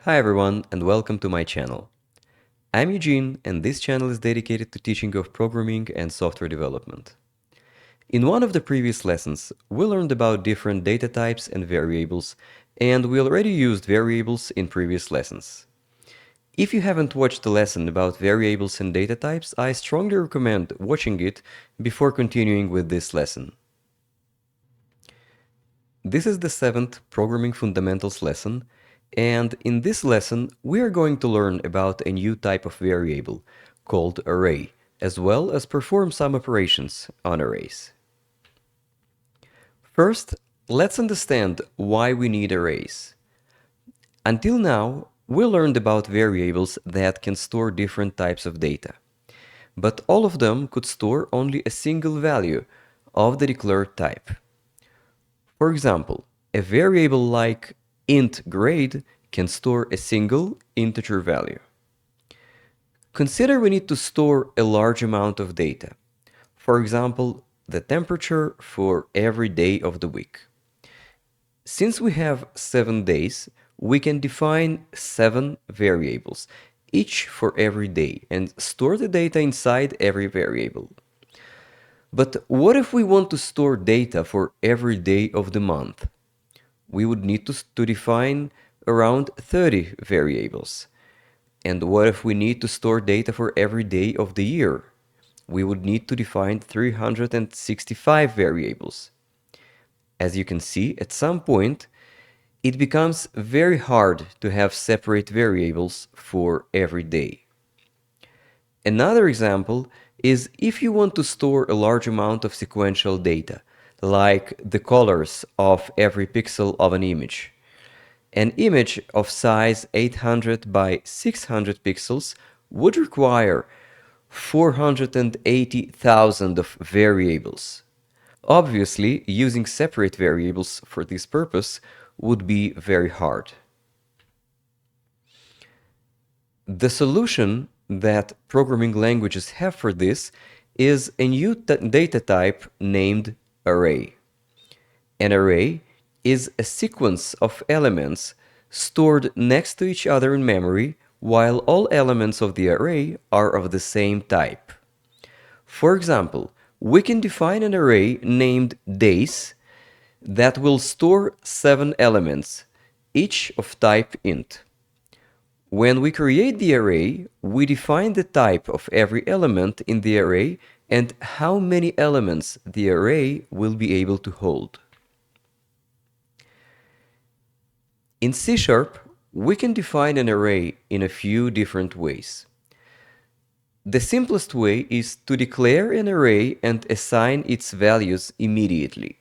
Hi everyone and welcome to my channel. I'm Eugene and this channel is dedicated to teaching of programming and software development. In one of the previous lessons, we learned about different data types and variables, and we already used variables in previous lessons. If you haven't watched the lesson about variables and data types, I strongly recommend watching it before continuing with this lesson. This is the 7th Programming Fundamentals lesson, and in this lesson we are going to learn about a new type of variable called array, as well as perform some operations on arrays. First, let's understand why we need arrays. Until now, we learned about variables that can store different types of data, but all of them could store only a single value of the declared type. For example, a variable like int grade can store a single integer value. Consider we need to store a large amount of data. For example, the temperature for every day of the week. Since we have 7 days, we can define 7 variables, each for every day, and store the data inside every variable. But what if we want to store data for every day of the month? We would need to define around 30 variables. And what if we need to store data for every day of the year? We would need to define 365 variables. As you can see, at some point, it becomes very hard to have separate variables for every day. Another example is if you want to store a large amount of sequential data, like the colors of every pixel of an image. An image of size 800 by 600 pixels would require 480,000 of variables. Obviously, using separate variables for this purpose would be very hard. The solution that programming languages have for this is a new data type named array. An array is a sequence of elements stored next to each other in memory, while all elements of the array are of the same type. For example, we can define an array named days that will store 7 elements, each of type int. When we create the array, we define the type of every element in the array and how many elements the array will be able to hold. In C#, we can define an array in a few different ways. The simplest way is to declare an array and assign its values immediately.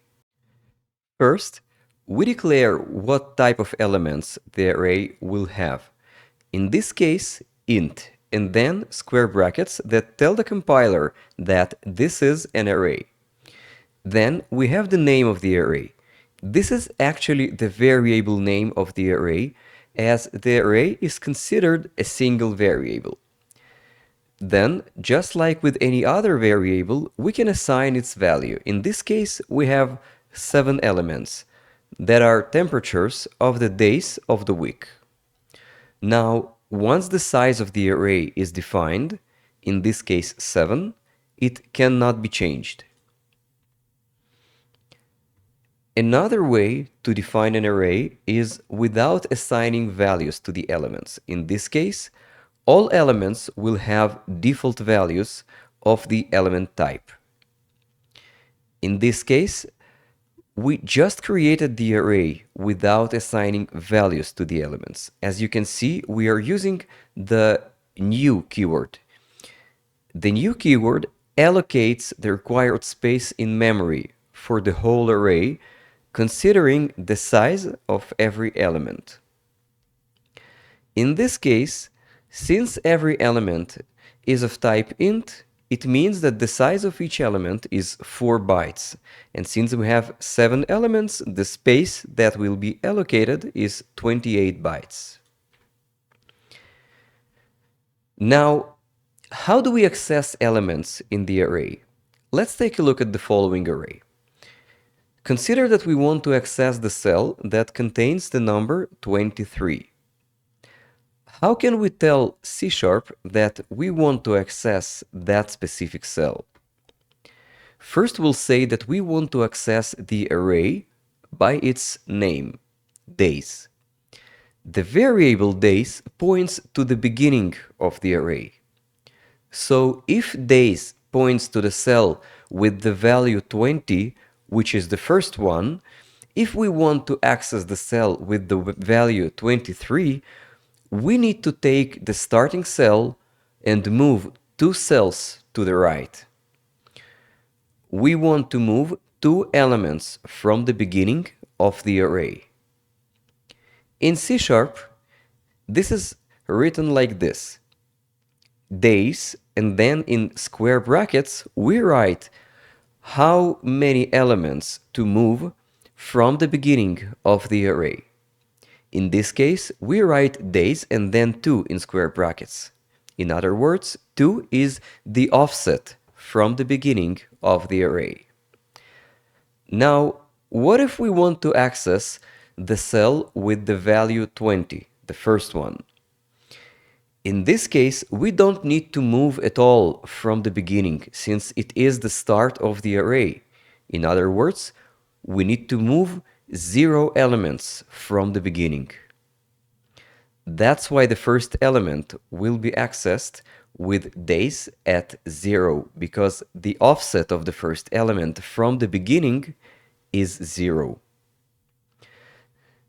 First, we declare what type of elements the array will have. In this case, int, and then square brackets that tell the compiler that this is an array. Then we have the name of the array. This is actually the variable name of the array, as the array is considered a single variable. Then, just like with any other variable, we can assign its value. In this case, we have 7 elements that are temperatures of the days of the week. Now, once the size of the array is defined, in this case 7, it cannot be changed. Another way to define an array is without assigning values to the elements. In this case, all elements will have default values of the element type. In this case, we just created the array without assigning values to the elements. As you can see, we are using the new keyword. The new keyword allocates the required space in memory for the whole array, considering the size of every element. In this case, since every element is of type int, it means that the size of each element is 4 bytes. And since we have 7 elements, the space that will be allocated is 28 bytes. Now, how do we access elements in the array? Let's take a look at the following array. Consider that we want to access the cell that contains the number 23. How can we tell C# that we want to access that specific cell? First, we'll say that we want to access the array by its name, days. The variable days points to the beginning of the array. So if days points to the cell with the value 20, which is the first one, if we want to access the cell with the value 23, we need to take the starting cell and move 2 cells to the right. We want to move 2 elements from the beginning of the array. In C#, this is written like this: days, and then in square brackets we write how many elements to move from the beginning of the array. In this case, we write days and then 2 in square brackets. In other words, 2 is the offset from the beginning of the array. Now, what if we want to access the cell with the value 20, the first one? In this case, we don't need to move at all from the beginning, since it is the start of the array. In other words, we need to move 0 elements from the beginning. That's why the first element will be accessed with days at 0, because the offset of the first element from the beginning is 0.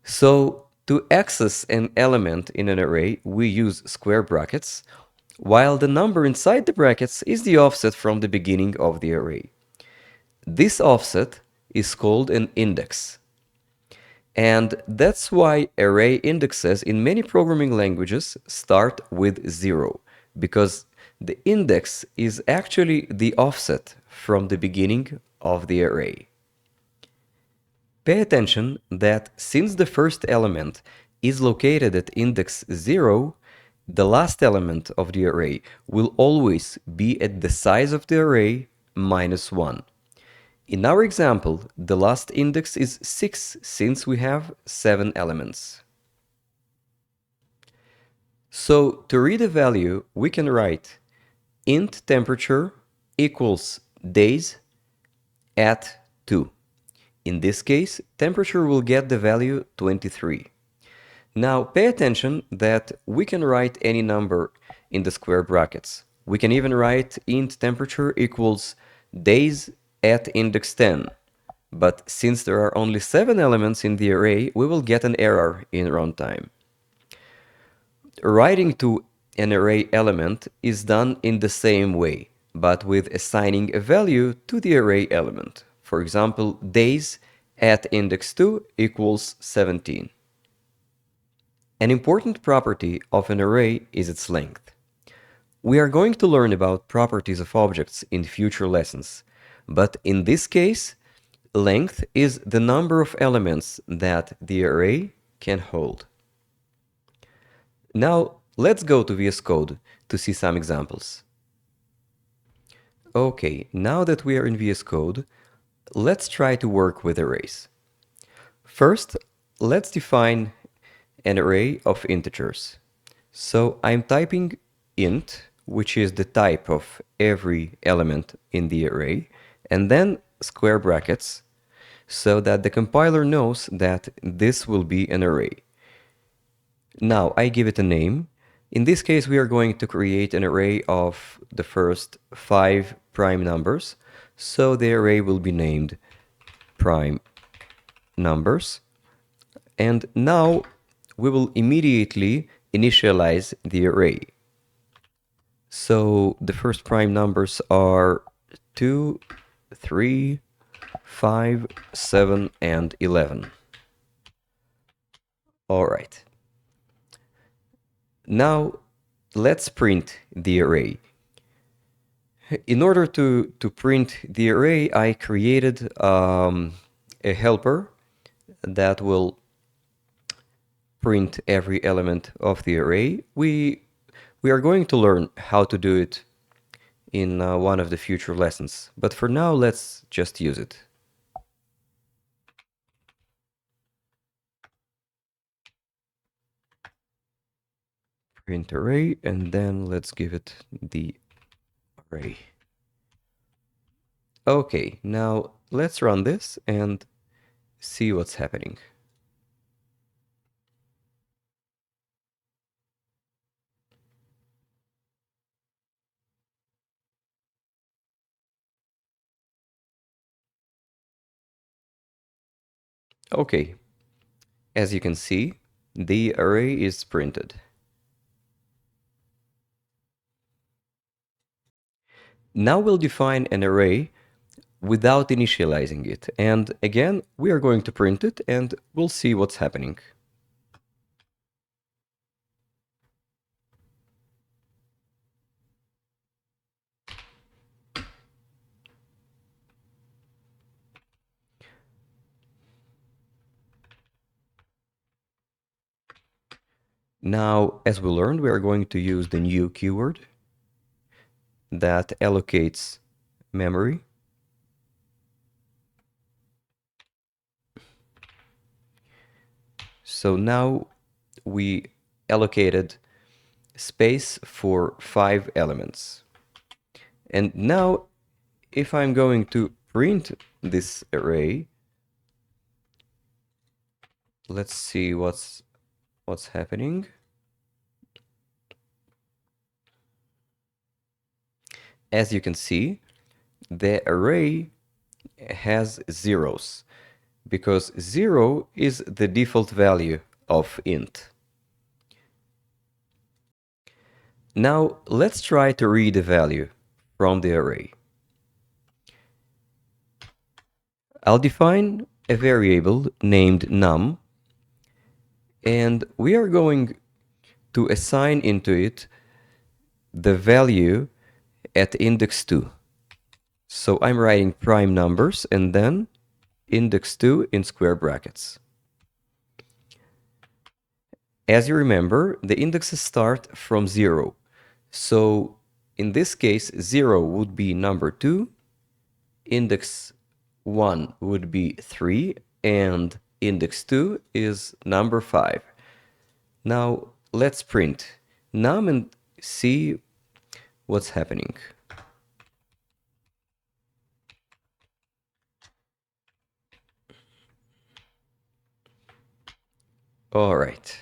So to access an element in an array, we use square brackets, while the number inside the brackets is the offset from the beginning of the array. This offset is called an index. And that's why array indexes in many programming languages start with 0, because the index is actually the offset from the beginning of the array. Pay attention that since the first element is located at index 0, the last element of the array will always be at the size of the array minus 1. In our example, the last index is 6 since we have 7 elements. So to read a value, we can write int temperature equals days at 2. In this case, temperature will get the value 23. Now pay attention that we can write any number in the square brackets. We can even write int temperature equals days at index 10. But since there are only 7 elements in the array, we will get an error in runtime. Writing to an array element is done in the same way, but with assigning a value to the array element. For example, days at index 2 equals 17. An important property of an array is its length. We are going to learn about properties of objects in future lessons, but in this case, length is the number of elements that the array can hold. Now, let's go to VS Code to see some examples. Okay, now that we are in VS Code, let's try to work with arrays. First, let's define an array of integers. So I'm typing int, which is the type of every element in the array, and then square brackets, so that the compiler knows that this will be an array. Now I give it a name. In this case, we are going to create an array of the first 5 prime numbers, so the array will be named prime numbers. And now we will immediately initialize the array. So the first prime numbers are 2, 3, 5, 7, and 11. All right. Now let's print the array. In order to print the array, I created a helper that will print every element of the array. We are going to learn how to do it in one of the future lessons, but for now let's just use it. print array, and then let's give it the array. Okay, now let's run this and see what's happening. Okay, as you can see, the array is printed. Now we'll define an array without initializing it. And again, we are going to print it and we'll see what's happening. Now, as we learned, we are going to use the new keyword that allocates memory. So now we allocated space for 5 elements. And now, if I'm going to print this array, let's see what's happening. As you can see, the array has zeros because 0 is the default value of int. Now let's try to read a value from the array. I'll define a variable named num, and we are going to assign into it the value at index 2. So I'm writing prime numbers and then index 2 in square brackets. As you remember, the indexes start from 0. So in this case, 0 would be number 2, index 1 would be 3, and index 2 is number 5. Now let's print num and see what's happening. All right,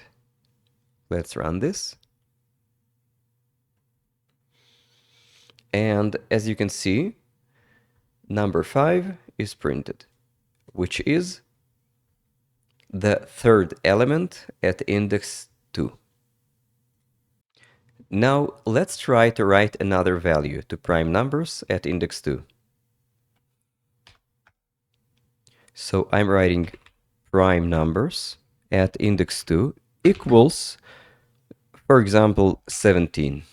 let's run this. And as you can see, number 5 is printed, which is the third element at index 2. Now let's try to write another value to prime numbers at index 2. So I'm writing prime numbers at index 2 equals, for example, 17.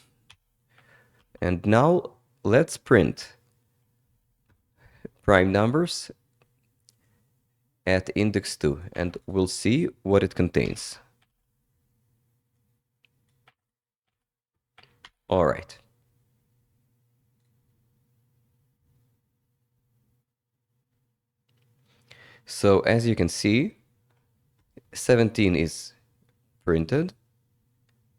And now let's print prime numbers at index 2 and we'll see what it contains. All right. So as you can see, 17 is printed,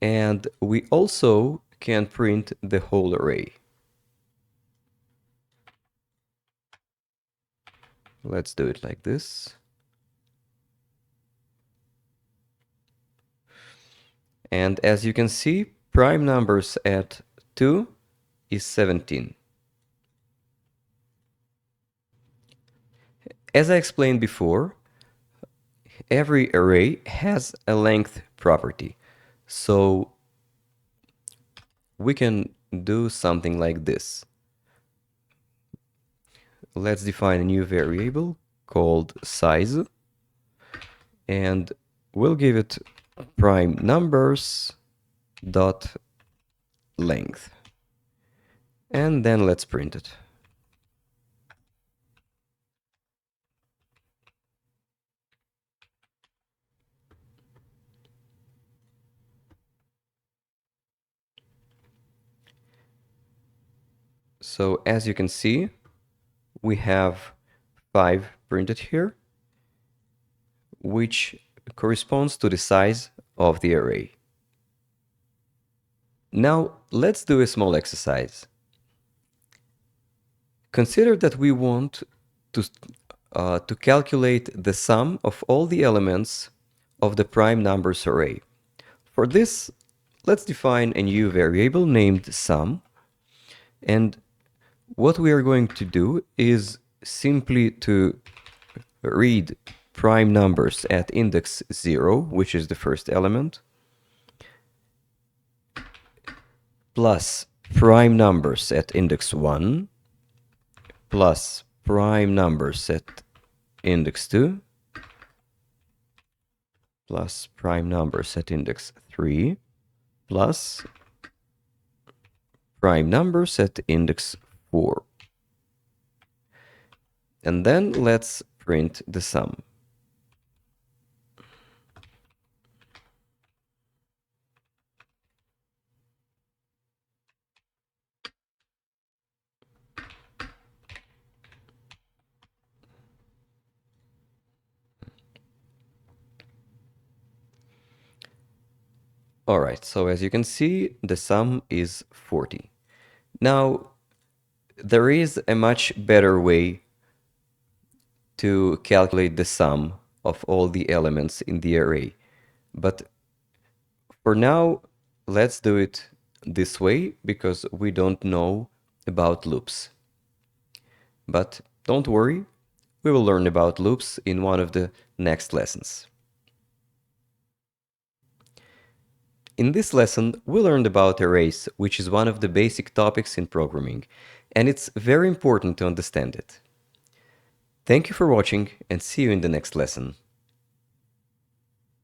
and we also can print the whole array. Let's do it like this. And as you can see, prime numbers at 2 is 17. As I explained before, every array has a length property. So we can do something like this. Let's define a new variable called size, and we'll give it prime numbers dot length, and then let's print it. So as you can see, we have 5 printed here, which corresponds to the size of the array. Now, let's do a small exercise. Consider that we want to calculate the sum of all the elements of the prime numbers array. For this, let's define a new variable named sum. And what we are going to do is simply to read prime numbers at index 0, which is the first element, plus prime numbers at index 1, plus prime numbers at index 2, plus prime numbers at index 3, plus prime numbers at index 4. And then let's print the sum. All right, so as you can see, the sum is 40. Now, there is a much better way to calculate the sum of all the elements in the array. But for now, let's do it this way because we don't know about loops. But don't worry, we will learn about loops in one of the next lessons. In this lesson, we learned about arrays, which is one of the basic topics in programming, and it's very important to understand it. Thank you for watching and see you in the next lesson.